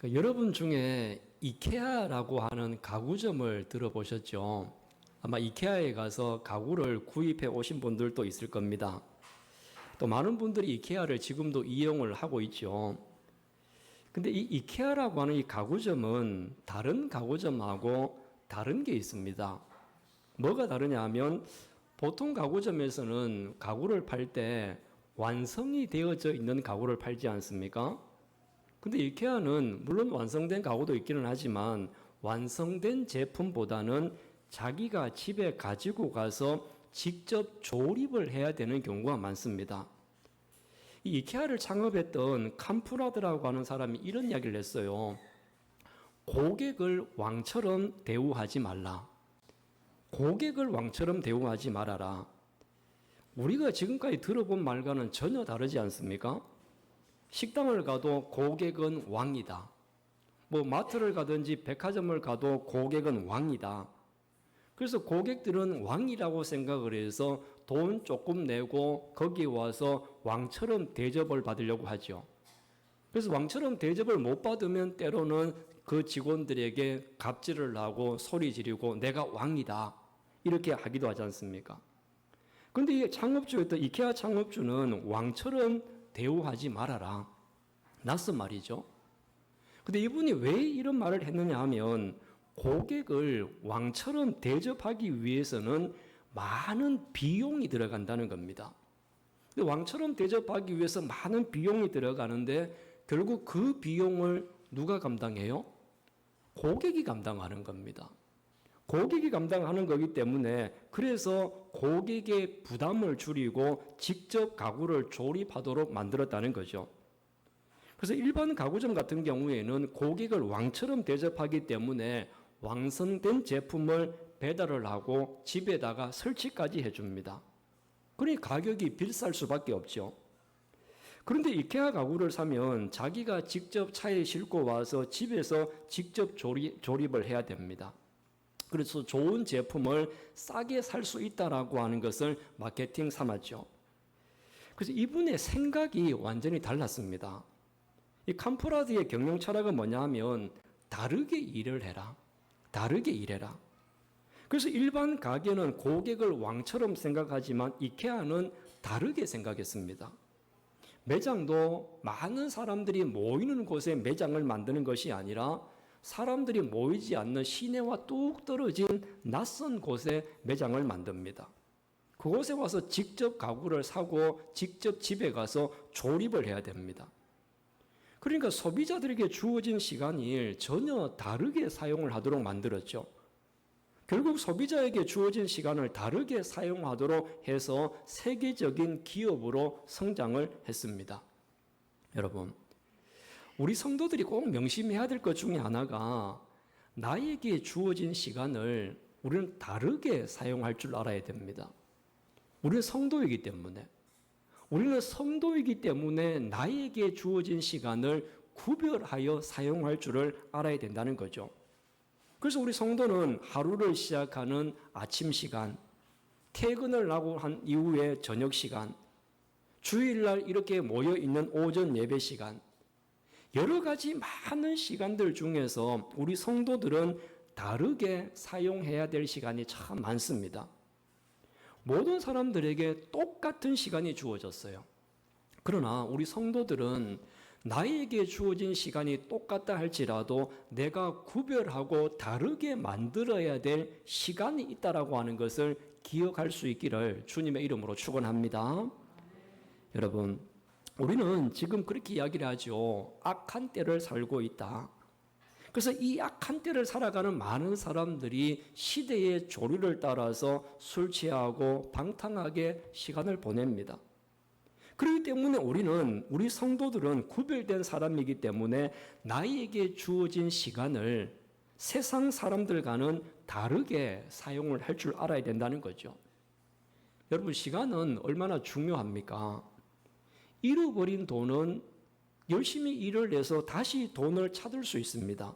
여러분 중에 이케아라고 하는 가구점을 들어보셨죠? 아마 이케아에 가서 가구를 구입해 오신 분들도 있을 겁니다. 또 많은 분들이 이케아를 지금도 이용을 하고 있죠. 근데 이 이케아라고 하는 이 가구점은 다른 가구점하고 다른 게 있습니다. 뭐가 다르냐 하면 보통 가구점에서는 가구를 팔 때 완성이 되어져 있는 가구를 팔지 않습니까? 근데 이케아는 물론 완성된 가구도 있기는 하지만 완성된 제품보다는 자기가 집에 가지고 가서 직접 조립을 해야 되는 경우가 많습니다. 이 이케아를 창업했던 캄프라드라고 하는 사람이 이런 이야기를 했어요. 고객을 왕처럼 대우하지 말라. 고객을 왕처럼 대우하지 말아라. 우리가 지금까지 들어본 말과는 전혀 다르지 않습니까? 식당을 가도 고객은 왕이다. 마트를 가든지 백화점을 가도 고객은 왕이다. 그래서 고객들은 왕이라고 생각을 해서 돈 조금 내고 거기 와서 왕처럼 대접을 받으려고 하죠. 그래서 왕처럼 대접을 못 받으면 때로는 그 직원들에게 갑질을 하고 소리 지르고 내가 왕이다. 이렇게 하기도 하지 않습니까? 그런데 이 창업주였던 이케아 창업주는 왕처럼 대우하지 말아라. 낯선 말이죠. 근데 이분이 왜 이런 말을 했느냐 하면 고객을 왕처럼 대접하기 위해서는 많은 비용이 들어간다는 겁니다. 근데 왕처럼 대접하기 위해서 많은 비용이 들어가는데 결국 그 비용을 누가 감당해요? 고객이 감당하는 겁니다. 고객이 감당하는 거기 때문에 그래서 고객의 부담을 줄이고 직접 가구를 조립하도록 만들었다는 거죠. 그래서 일반 가구점 같은 경우에는 고객을 왕처럼 대접하기 때문에 완성된 제품을 배달을 하고 집에다가 설치까지 해줍니다. 그러니 가격이 비쌀 수밖에 없죠. 그런데 이케아 가구를 사면 자기가 직접 차에 싣고 와서 집에서 직접 조립을 해야 됩니다. 그래서 좋은 제품을 싸게 살 수 있다라고 하는 것을 마케팅 삼았죠. 그래서 이분의 생각이 완전히 달랐습니다. 이 캄프라드의 경영 철학은 뭐냐 하면 다르게 일을 해라. 다르게 일해라. 그래서 일반 가게는 고객을 왕처럼 생각하지만 이케아는 다르게 생각했습니다. 매장도 많은 사람들이 모이는 곳에 매장을 만드는 것이 아니라 사람들이 모이지 않는 시내와 뚝 떨어진 낯선 곳에 매장을 만듭니다. 그곳에 와서 직접 가구를 사고 직접 집에 가서 조립을 해야 됩니다. 그러니까 소비자들에게 주어진 시간이 전혀 다르게 사용을 하도록 만들었죠. 결국 소비자에게 주어진 시간을 다르게 사용하도록 해서 세계적인 기업으로 성장을 했습니다. 여러분, 우리 성도들이 꼭 명심해야 될 것 중에 하나가 나에게 주어진 시간을 우리는 다르게 사용할 줄 알아야 됩니다. 우리는 성도이기 때문에 나에게 주어진 시간을 구별하여 사용할 줄을 알아야 된다는 거죠. 그래서 우리 성도는 하루를 시작하는 아침 시간, 퇴근을 하고 한 이후에 저녁 시간, 주일날 이렇게 모여 있는 오전 예배 시간, 여러 가지 많은 시간들 중에서 우리 성도들은 다르게 사용해야 될 시간이 참 많습니다. 모든 사람들에게 똑같은 시간이 주어졌어요. 그러나 우리 성도들은 나에게 주어진 시간이 똑같다 할지라도 내가 구별하고 다르게 만들어야 될 시간이 있다라고 하는 것을 기억할 수 있기를 주님의 이름으로 축원합니다. 여러분, 우리는 지금 그렇게 이야기를 하죠. 악한 때를 살고 있다. 그래서 이 악한 때를 살아가는 많은 사람들이 시대의 조류를 따라서 술 취하고 방탕하게 시간을 보냅니다. 그렇기 때문에 우리 성도들은 구별된 사람이기 때문에 나에게 주어진 시간을 세상 사람들과는 다르게 사용을 할 줄 알아야 된다는 거죠. 여러분, 시간은 얼마나 중요합니까? 잃어버린 돈은 열심히 일을 해서 다시 돈을 찾을 수 있습니다.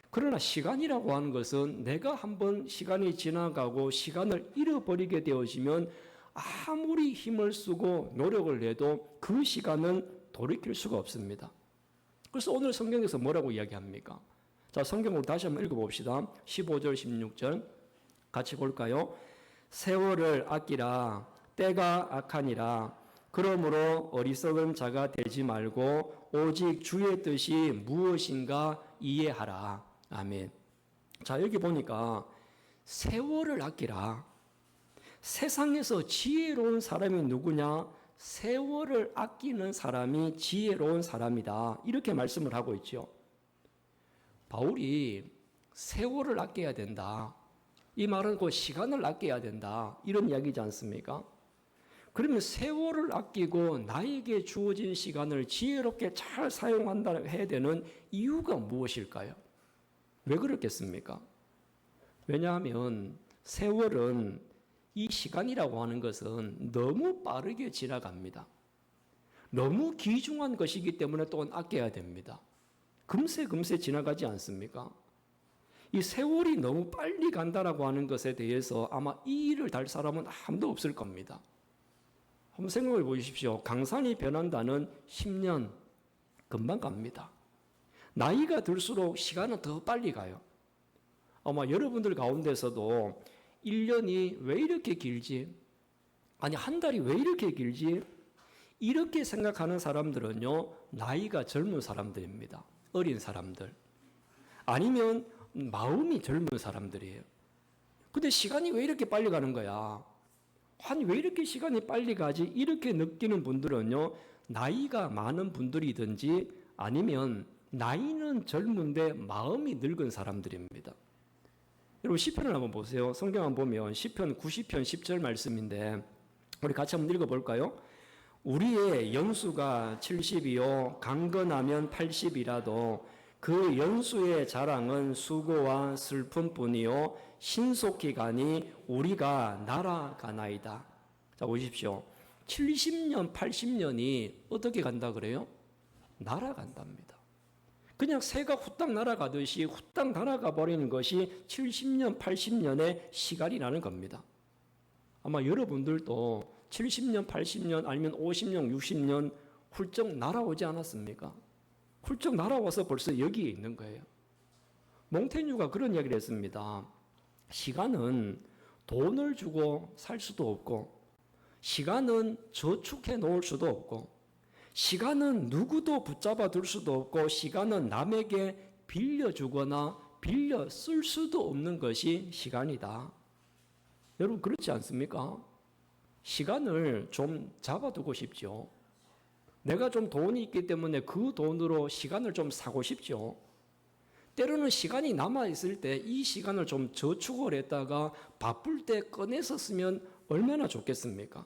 그러나 시간이라고 하는 것은 내가 한번 시간이 지나가고 시간을 잃어버리게 되어지면 아무리 힘을 쓰고 노력을 해도 그 시간은 돌이킬 수가 없습니다. 그래서 오늘 성경에서 뭐라고 이야기합니까? 자, 성경으로 다시 한번 읽어봅시다. 15절, 16절 같이 볼까요? 세월을 아끼라. 때가 악하니라. 그러므로 어리석은 자가 되지 말고 오직 주의 뜻이 무엇인가 이해하라. 아멘. 자, 여기 보니까 세월을 아끼라. 세상에서 지혜로운 사람이 누구냐? 세월을 아끼는 사람이 지혜로운 사람이다. 이렇게 말씀을 하고 있죠. 바울이 세월을 아껴야 된다. 이 말은 그 시간을 아껴야 된다. 이런 이야기지 않습니까? 그러면 세월을 아끼고 나에게 주어진 시간을 지혜롭게 잘 사용한다 해야 되는 이유가 무엇일까요? 왜 그렇겠습니까? 왜냐하면 세월은 이 시간이라고 하는 것은 너무 빠르게 지나갑니다. 너무 귀중한 것이기 때문에 또한 아껴야 됩니다. 금세 지나가지 않습니까? 이 세월이 너무 빨리 간다라고 하는 것에 대해서 아마 이의를 달 사람은 아무도 없을 겁니다. 한번 생각해 보십시오. 강산이 변한다는 10년 금방 갑니다. 나이가 들수록 시간은 더 빨리 가요. 아마 여러분들 가운데서도 1년이 왜 이렇게 길지? 아니, 한 달이 왜 이렇게 길지? 이렇게 생각하는 사람들은요, 나이가 젊은 사람들입니다. 어린 사람들. 아니면 마음이 젊은 사람들이에요. 근데 시간이 왜 이렇게 빨리 가는 거야? 아니, 왜 이렇게 시간이 빨리 가지? 이렇게 느끼는 분들은요, 나이가 많은 분들이든지 아니면 나이는 젊은데 마음이 늙은 사람들입니다. 여러분 시편을 한번 보세요. 성경 한번 보면 시편 90편 10절 말씀인데 우리 같이 한번 읽어볼까요? 우리의 연수가 70이요 강건하면 80이라도 그 연수의 자랑은 수고와 슬픔뿐이요 신속히 가니 우리가 날아가나이다. 자, 보십시오. 70년 80년이 어떻게 간다 그래요? 날아간답니다. 그냥 새가 후딱 날아가듯이 후딱 날아가 버리는 것이 70년, 80년의 시간이라는 겁니다. 아마 여러분들도 70년, 80년 아니면 50년, 60년 훌쩍 날아오지 않았습니까? 훌쩍 날아와서 벌써 여기에 있는 거예요. 몽테뉴가 그런 이야기를 했습니다. 시간은 돈을 주고 살 수도 없고 시간은 저축해 놓을 수도 없고 시간은 누구도 붙잡아 둘 수도 없고 시간은 남에게 빌려주거나 빌려 쓸 수도 없는 것이 시간이다. 여러분 그렇지 않습니까? 시간을 좀 잡아두고 싶죠. 내가 좀 돈이 있기 때문에 그 돈으로 시간을 좀 사고 싶죠. 때로는 시간이 남아있을 때 이 시간을 좀 저축을 했다가 바쁠 때 꺼내서 쓰면 얼마나 좋겠습니까?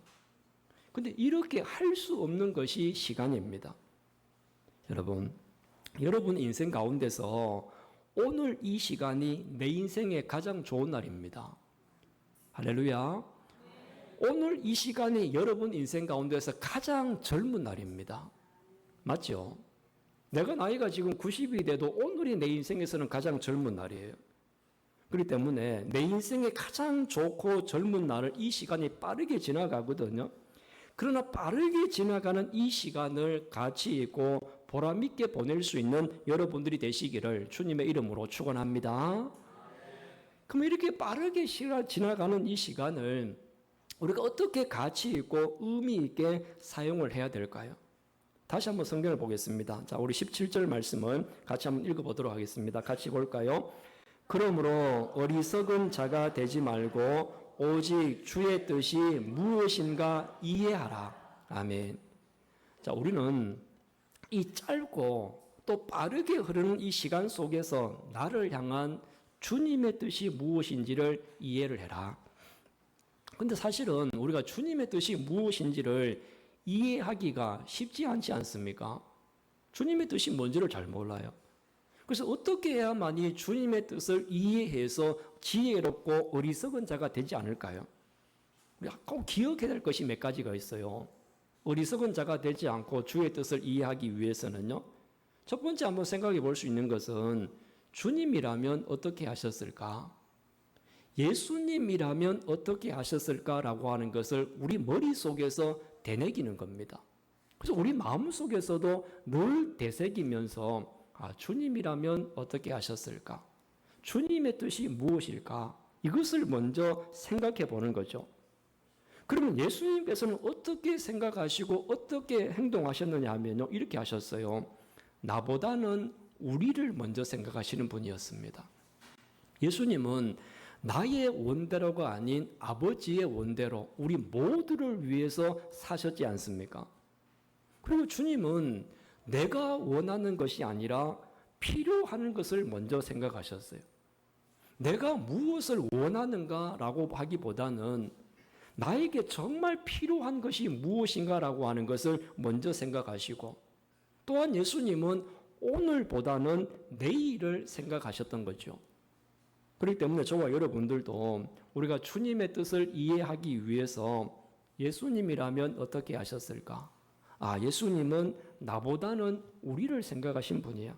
근데 이렇게 할 수 없는 것이 시간입니다. 여러분 인생 가운데서 오늘 이 시간이 내 인생의 가장 좋은 날입니다. 할렐루야. 오늘 이 시간이 여러분 인생 가운데서 가장 젊은 날입니다. 맞죠? 내가 나이가 지금 90이 돼도 오늘이 내 인생에서는 가장 젊은 날이에요. 그렇기 때문에 내 인생의 가장 좋고 젊은 날을 이 시간이 빠르게 지나가거든요. 그러나 빠르게 지나가는 이 시간을 가치 있고 보람 있게 보낼 수 있는 여러분들이 되시기를 주님의 이름으로 축원합니다. 그럼 이렇게 빠르게 지나가는 이 시간을 우리가 어떻게 가치 있고 의미 있게 사용을 해야 될까요? 다시 한번 성경을 보겠습니다. 자, 우리 17절 말씀을 같이 한번 읽어보도록 하겠습니다. 같이 볼까요? 그러므로 어리석은 자가 되지 말고 오직 주의 뜻이 무엇인가 이해하라. 아멘. 자, 우리는 이 짧고 또 빠르게 흐르는 이 시간 속에서 나를 향한 주님의 뜻이 무엇인지를 이해를 해라. 근데 사실은 우리가 주님의 뜻이 무엇인지를 이해하기가 쉽지 않지 않습니까? 주님의 뜻이 뭔지를 잘 몰라요. 그래서 어떻게 해야만이 주님의 뜻을 이해해서 지혜롭고 어리석은 자가 되지 않을까요? 우리가 꼭 기억해야 될 것이 몇 가지가 있어요. 어리석은 자가 되지 않고 주의 뜻을 이해하기 위해서는요. 첫 번째 한번 생각해 볼 수 있는 것은 주님이라면 어떻게 하셨을까? 예수님이라면 어떻게 하셨을까라고 하는 것을 우리 머릿속에서 되새기는 겁니다. 그래서 우리 마음속에서도 늘 되새기면서 주님이라면 어떻게 하셨을까? 주님의 뜻이 무엇일까? 이것을 먼저 생각해 보는 거죠. 그러면 예수님께서는 어떻게 생각하시고 어떻게 행동하셨느냐 하면요, 이렇게 하셨어요. 나보다는 우리를 먼저 생각하시는 분이었습니다. 예수님은 나의 원대로가 아닌 아버지의 원대로 우리 모두를 위해서 사셨지 않습니까? 그리고 주님은 내가 원하는 것이 아니라 필요한 것을 먼저 생각하셨어요. 내가 무엇을 원하는가라고 하기보다는 나에게 정말 필요한 것이 무엇인가라고 하는 것을 먼저 생각하시고, 또한 예수님은 오늘보다는 내일을 생각하셨던 거죠. 그렇기 때문에 저와 여러분들도 우리가 주님의 뜻을 이해하기 위해서 예수님이라면 어떻게 하셨을까? 예수님은 나보다는 우리를 생각하신 분이야.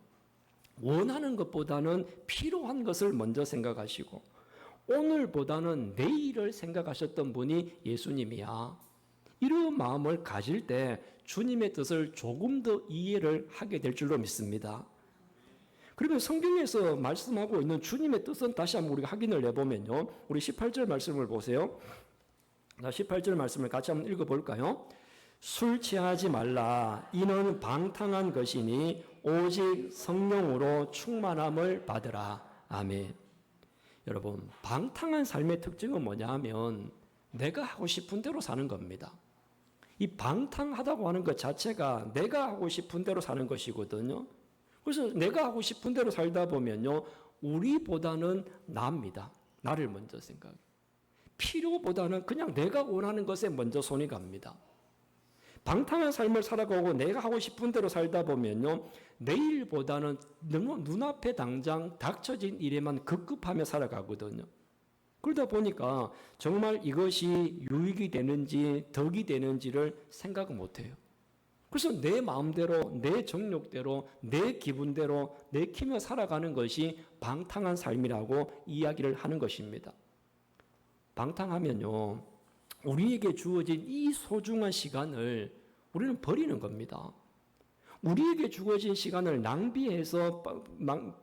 원하는 것보다는 필요한 것을 먼저 생각하시고 오늘보다는 내일을 생각하셨던 분이 예수님이야. 이런 마음을 가질 때 주님의 뜻을 조금 더 이해를 하게 될 줄로 믿습니다. 그러면 성경에서 말씀하고 있는 주님의 뜻은 다시 한번 우리가 확인을 해보면요, 우리 18절 말씀을 보세요. 18절 말씀을 같이 한번 읽어볼까요? 술 취하지 말라. 이는 방탕한 것이니 오직 성령으로 충만함을 받으라. 아멘. 여러분, 방탕한 삶의 특징은 뭐냐 하면 내가 하고 싶은 대로 사는 겁니다. 이 방탕하다고 하는 것 자체가 내가 하고 싶은 대로 사는 것이거든요. 그래서 내가 하고 싶은 대로 살다 보면요, 우리보다는 나입니다. 나를 먼저 생각해. 필요보다는 그냥 내가 원하는 것에 먼저 손이 갑니다. 방탕한 삶을 살아가고 내가 하고 싶은 대로 살다 보면요, 내일보다는 너무 눈앞에 당장 닥쳐진 일에만 급급하며 살아가거든요. 그러다 보니까 정말 이것이 유익이 되는지 덕이 되는지를 생각을 못해요. 그래서 내 마음대로, 내 정욕대로, 내 기분대로 내키며 살아가는 것이 방탕한 삶이라고 이야기를 하는 것입니다. 방탕하면요, 우리에게 주어진 이 소중한 시간을 우리는 버리는 겁니다. 우리에게 주어진 시간을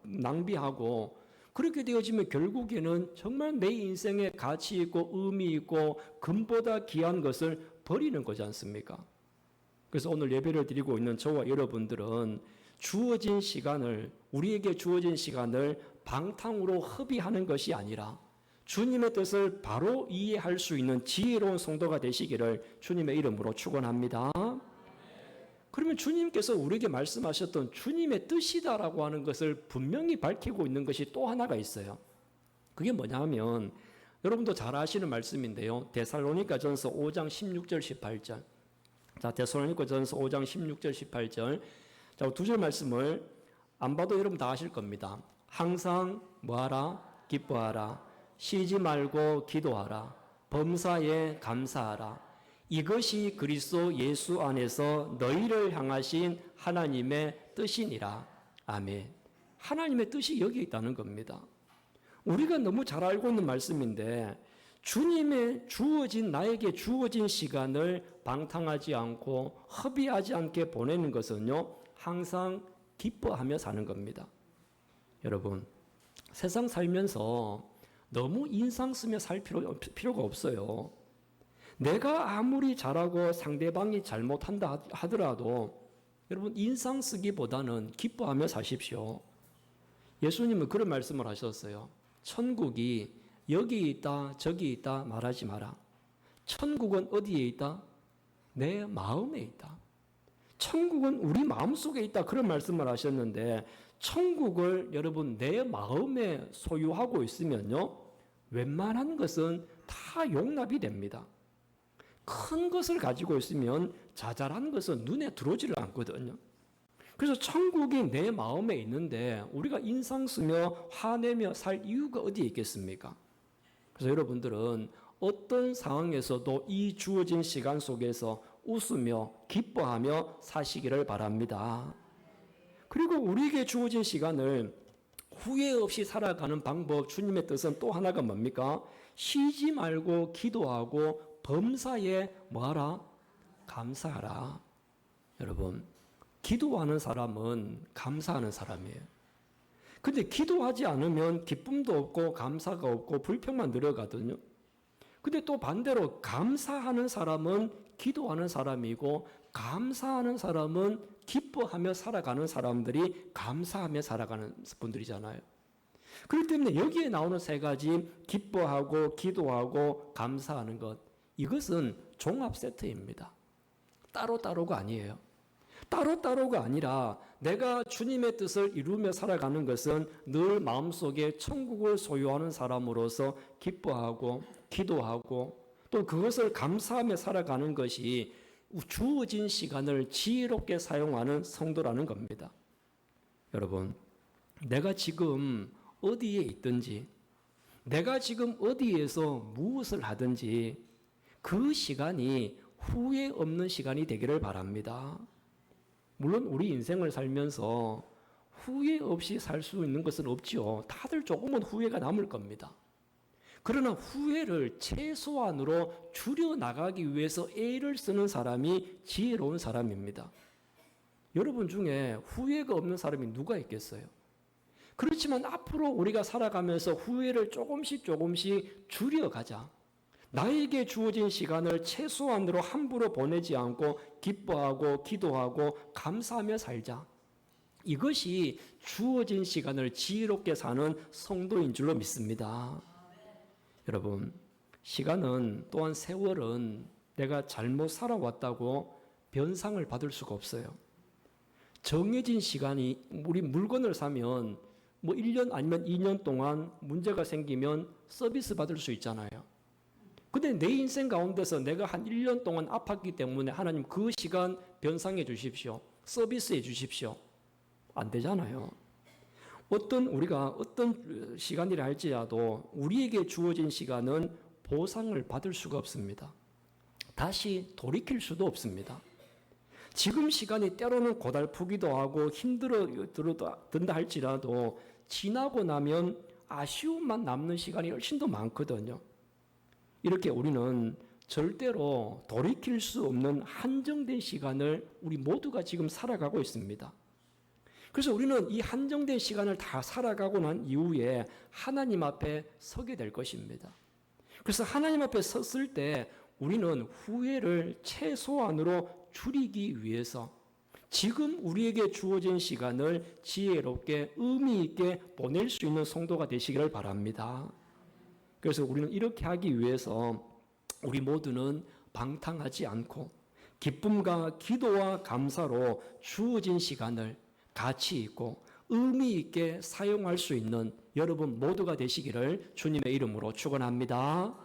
낭비하고 그렇게 되어지면 결국에는 정말 내 인생에 가치 있고 의미 있고 금보다 귀한 것을 버리는 거지 않습니까? 그래서 오늘 예배를 드리고 있는 저와 여러분들은 주어진 시간을, 우리에게 주어진 시간을 방탕으로 허비하는 것이 아니라 주님의 뜻을 바로 이해할 수 있는 지혜로운 성도가 되시기를 주님의 이름으로 축원합니다. 그러면 주님께서 우리에게 말씀하셨던 주님의 뜻이다라고 하는 것을 분명히 밝히고 있는 것이 또 하나가 있어요. 그게 뭐냐 하면 여러분도 잘 아시는 말씀인데요. 데살로니가전서 5장 16절 18절. 자, 데살로니가전서 5장 16절 18절. 자, 두 절 말씀을 안 봐도 여러분 다 아실 겁니다. 항상 뭐하라? 기뻐하라. 쉬지 말고 기도하라. 범사에 감사하라. 이것이 그리스도 예수 안에서 너희를 향하신 하나님의 뜻이니라. 아멘. 하나님의 뜻이 여기 있다는 겁니다. 우리가 너무 잘 알고 있는 말씀인데 주님의 나에게 주어진 시간을 방탕하지 않고 허비하지 않게 보내는 것은요, 항상 기뻐하며 사는 겁니다. 여러분, 세상 살면서 너무 인상 쓰며 살 필요가 없어요. 내가 아무리 잘하고 상대방이 잘못한다 하더라도 여러분, 인상 쓰기보다는 기뻐하며 사십시오. 예수님은 그런 말씀을 하셨어요. 천국이 여기 있다 저기 있다 말하지 마라. 천국은 어디에 있다? 내 마음에 있다. 천국은 우리 마음속에 있다, 그런 말씀을 하셨는데 천국을 여러분 내 마음에 소유하고 있으면요, 웬만한 것은 다 용납이 됩니다. 큰 것을 가지고 있으면 자잘한 것은 눈에 들어오지를 않거든요. 그래서 천국이 내 마음에 있는데 우리가 인상 쓰며 화내며 살 이유가 어디에 있겠습니까? 그래서 여러분들은 어떤 상황에서도 이 주어진 시간 속에서 웃으며 기뻐하며 사시기를 바랍니다. 그리고 우리에게 주어진 시간을 후회 없이 살아가는 방법, 주님의 뜻은 또 하나가 뭡니까? 쉬지 말고 기도하고 범사에 뭐하라? 감사하라. 여러분, 기도하는 사람은 감사하는 사람이에요. 근데 기도하지 않으면 기쁨도 없고 감사가 없고 불평만 늘어가거든요. 근데 또 반대로 감사하는 사람은 기도하는 사람이고 감사하는 사람은 기뻐하며 살아가는 사람들이 감사하며 살아가는 분들이잖아요. 그렇기 때문에 여기에 나오는 세 가지 기뻐하고 기도하고 감사하는 것, 이것은 종합 세트입니다. 따로따로가 아니에요. 따로따로가 아니라 내가 주님의 뜻을 이루며 살아가는 것은 늘 마음속에 천국을 소유하는 사람으로서 기뻐하고 기도하고 또 그것을 감사하며 살아가는 것이 주어진 시간을 지혜롭게 사용하는 성도라는 겁니다. 여러분, 내가 지금 어디에 있든지, 내가 지금 어디에서 무엇을 하든지 그 시간이 후회 없는 시간이 되기를 바랍니다. 물론 우리 인생을 살면서 후회 없이 살 수 있는 것은 없지요. 다들 조금은 후회가 남을 겁니다. 그러나 후회를 최소한으로 줄여나가기 위해서 애를 쓰는 사람이 지혜로운 사람입니다. 여러분 중에 후회가 없는 사람이 누가 있겠어요? 그렇지만 앞으로 우리가 살아가면서 후회를 조금씩 줄여가자. 나에게 주어진 시간을 최소한으로 함부로 보내지 않고 기뻐하고 기도하고 감사하며 살자. 이것이 주어진 시간을 지혜롭게 사는 성도인 줄로 믿습니다. 여러분, 시간은 또한 세월은 내가 잘못 살아왔다고 변상을 받을 수가 없어요. 정해진 시간이 우리 물건을 사면 1년 아니면 2년 동안 문제가 생기면 서비스 받을 수 있잖아요. 근데 내 인생 가운데서 내가 한 1년 동안 아팠기 때문에 하나님 그 시간 변상해 주십시오. 서비스해 주십시오. 안 되잖아요. 우리가 어떤 시간이라 할지라도 우리에게 주어진 시간은 보상을 받을 수가 없습니다. 다시 돌이킬 수도 없습니다. 지금 시간이 때로는 고달프기도 하고 든다 할지라도 지나고 나면 아쉬움만 남는 시간이 훨씬 더 많거든요. 이렇게 우리는 절대로 돌이킬 수 없는 한정된 시간을 우리 모두가 지금 살아가고 있습니다. 그래서 우리는 이 한정된 시간을 다 살아가고 난 이후에 하나님 앞에 서게 될 것입니다. 그래서 하나님 앞에 섰을 때 우리는 후회를 최소한으로 줄이기 위해서 지금 우리에게 주어진 시간을 지혜롭게 의미 있게 보낼 수 있는 성도가 되시기를 바랍니다. 그래서 우리는 이렇게 하기 위해서 우리 모두는 방탕하지 않고 기쁨과 기도와 감사로 주어진 시간을 가치 있고 의미 있게 사용할 수 있는 여러분 모두가 되시기를 주님의 이름으로 축원합니다.